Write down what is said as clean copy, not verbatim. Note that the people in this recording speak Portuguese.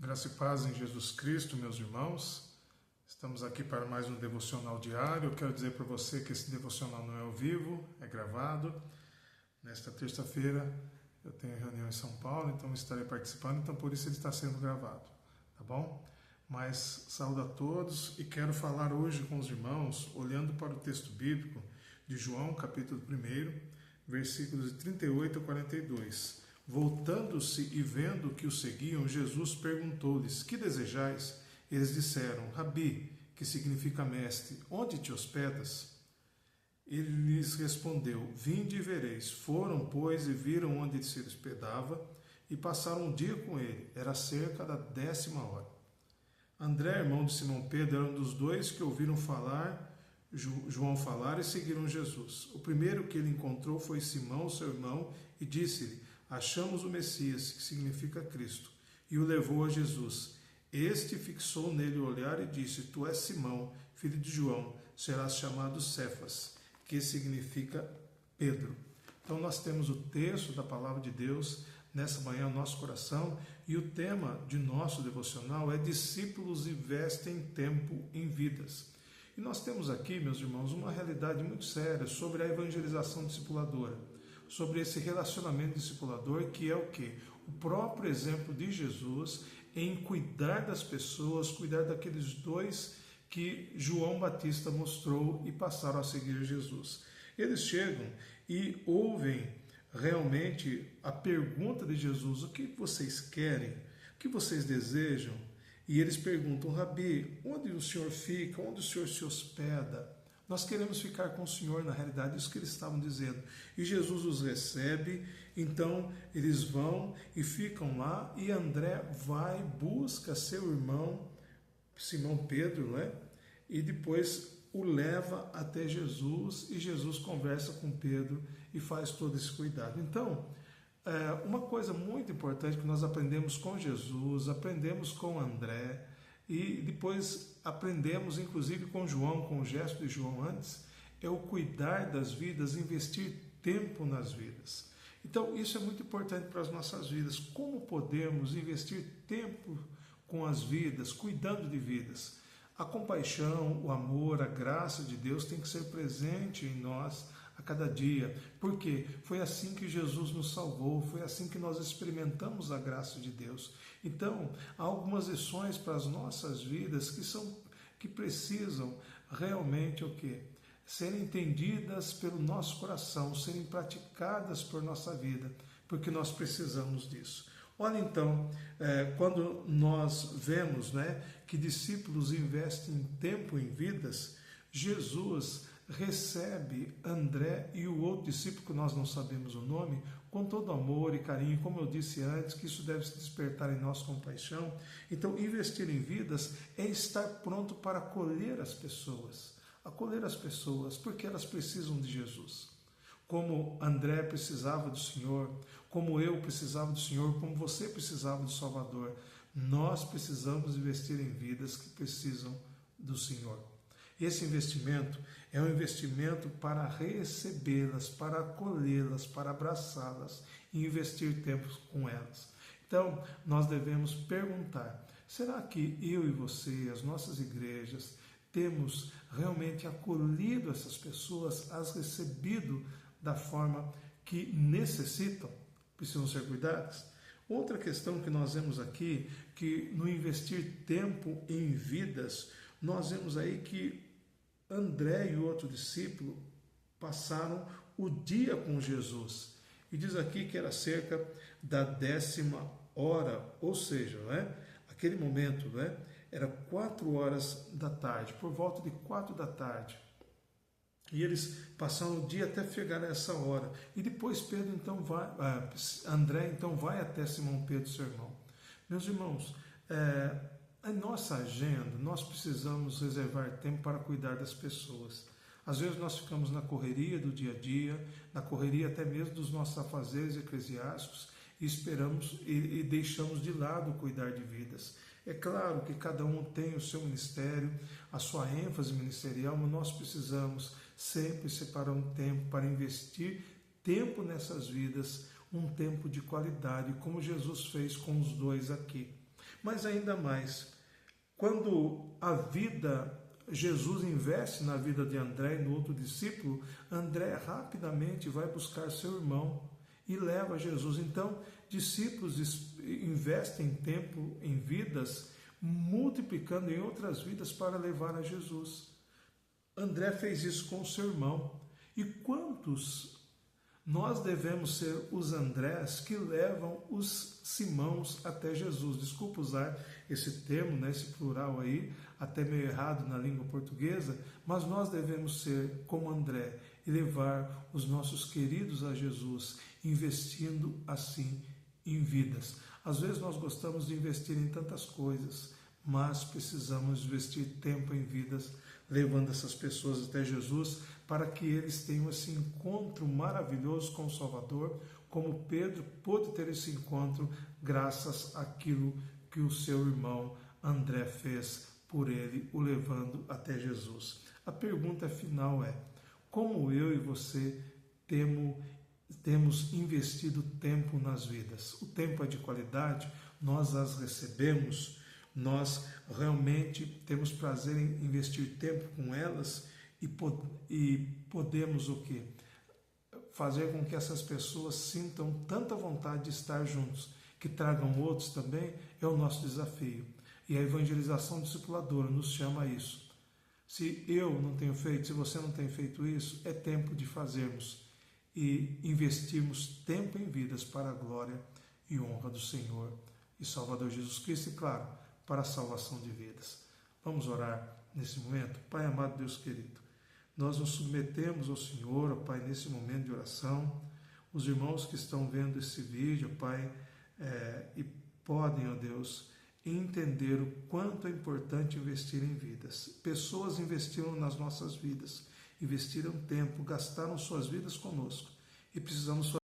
Graça e paz em Jesus Cristo, meus irmãos. Estamos aqui para mais um devocional diário. Eu quero dizer para você que esse devocional não é ao vivo, é gravado. Nesta terça-feira eu tenho reunião em São Paulo, então estarei participando, então por isso ele está sendo gravado, tá bom? Mas saúdo a todos e quero falar hoje com os irmãos, olhando para o texto bíblico de João, capítulo 1, versículos de 38 a 42. Voltando-se e vendo que o seguiam, Jesus perguntou-lhes: Que desejais? Eles disseram: Rabi, que significa mestre, onde te hospedas? Ele lhes respondeu: Vinde e vereis. Foram, pois, e viram onde se hospedava, e passaram um dia com ele. Era cerca da 10ª hora. André, irmão de Simão Pedro, era um dos dois que ouviram João falar e seguiram Jesus. O primeiro que ele encontrou foi Simão, seu irmão, e disse-lhe: Achamos o Messias, que significa Cristo, e o levou a Jesus. Este fixou nele o olhar e disse: Tu és Simão, filho de João, serás chamado Cefas, que significa Pedro. Então nós temos o texto da palavra de Deus nessa manhã no nosso coração, e o tema de nosso devocional é discípulos investem tempo em vidas. E nós temos aqui, meus irmãos, uma realidade muito séria sobre a evangelização discipuladora, sobre esse relacionamento discipulador, que é o quê? O próprio exemplo de Jesus em cuidar das pessoas, cuidar daqueles dois que João Batista mostrou e passaram a seguir Jesus. Eles chegam e ouvem realmente a pergunta de Jesus: o que vocês querem? O que vocês desejam? E eles perguntam: Rabi, onde o Senhor fica? Onde o Senhor se hospeda? Nós queremos ficar com o Senhor, na realidade, isso que eles estavam dizendo. E Jesus os recebe, então eles vão e ficam lá, e André vai, busca seu irmão, Simão Pedro, né? E depois o leva até Jesus, e Jesus conversa com Pedro e faz todo esse cuidado. Então, uma coisa muito importante que nós aprendemos com Jesus, aprendemos com André, e depois aprendemos inclusive com João, com o gesto de João antes, é o cuidar das vidas, investir tempo nas vidas. Então isso é muito importante para as nossas vidas. Como podemos investir tempo com as vidas, cuidando de vidas? A compaixão, o amor, a graça de Deus tem que ser presente em nós a cada dia, porque foi assim que Jesus nos salvou, foi assim que nós experimentamos a graça de Deus. Então, há algumas lições para as nossas vidas que precisam realmente o quê? Serem entendidas pelo nosso coração, serem praticadas por nossa vida, porque nós precisamos disso. Olha então, quando nós vemos, né, que discípulos investem tempo em vidas, Jesus recebe André e o outro discípulo, que nós não sabemos o nome, com todo amor e carinho, como eu disse antes, que isso deve se despertar em nós compaixão. Então, investir em vidas é estar pronto para acolher as pessoas, porque elas precisam de Jesus. Como André precisava do Senhor, como eu precisava do Senhor, como você precisava do Salvador, nós precisamos investir em vidas que precisam do Senhor. Esse investimento é um investimento para recebê-las, para acolhê-las, para abraçá-las e investir tempo com elas. Então, nós devemos perguntar: será que eu e você, as nossas igrejas, temos realmente acolhido essas pessoas, as recebido da forma que necessitam, precisam ser cuidadas? Outra questão que nós vemos aqui, que no investir tempo em vidas, nós vemos aí que André e o outro discípulo passaram o dia com Jesus. E diz aqui que era cerca da 10ª hora, ou seja, aquele momento, era 4 horas da tarde, por volta de 4 da tarde. E eles passaram o dia até chegar a essa hora. E depois André então vai até Simão Pedro, seu irmão. Meus irmãos, em nossa agenda, nós precisamos reservar tempo para cuidar das pessoas. Às vezes nós ficamos na correria do dia a dia, na correria até mesmo dos nossos afazeres eclesiásticos, e esperamos e deixamos de lado cuidar de vidas. É claro que cada um tem o seu ministério, a sua ênfase ministerial, mas nós precisamos sempre separar um tempo para investir tempo nessas vidas, um tempo de qualidade, como Jesus fez com os dois aqui. Mas ainda mais, quando Jesus investe na vida de André e no outro discípulo, André rapidamente vai buscar seu irmão e leva Jesus. Então, discípulos investem tempo em vidas, multiplicando em outras vidas para levar a Jesus. André fez isso com o seu irmão. E quantos nós devemos ser os Andrés que levam os Simãos até Jesus? Desculpa usar esse termo, esse plural aí, até meio errado na língua portuguesa, mas nós devemos ser como André e levar os nossos queridos a Jesus, investindo assim em vidas. Às vezes nós gostamos de investir em tantas coisas, mas precisamos investir tempo em vidas, levando essas pessoas até Jesus, para que eles tenham esse encontro maravilhoso com o Salvador, como Pedro pôde ter esse encontro graças àquilo que o seu irmão André fez por ele, o levando até Jesus. A pergunta final é: como eu e você temos investido tempo nas vidas? O tempo é de qualidade? Nós as recebemos? Nós realmente temos prazer em investir tempo com elas e podemos o quê? Fazer com que essas pessoas sintam tanta vontade de estar juntos, que tragam outros também, é o nosso desafio. E a evangelização discipuladora nos chama a isso. Se eu não tenho feito, se você não tem feito isso, é tempo de fazermos e investirmos tempo em vidas para a glória e honra do Senhor e Salvador Jesus Cristo, e claro, para a salvação de vidas. Vamos orar nesse momento? Pai amado, Deus querido, nós nos submetemos ao Senhor, ó Pai, nesse momento de oração. Os irmãos que estão vendo esse vídeo, Pai, e podem, ó Deus, entender o quanto é importante investir em vidas. Pessoas investiram nas nossas vidas, investiram tempo, gastaram suas vidas conosco, e precisamos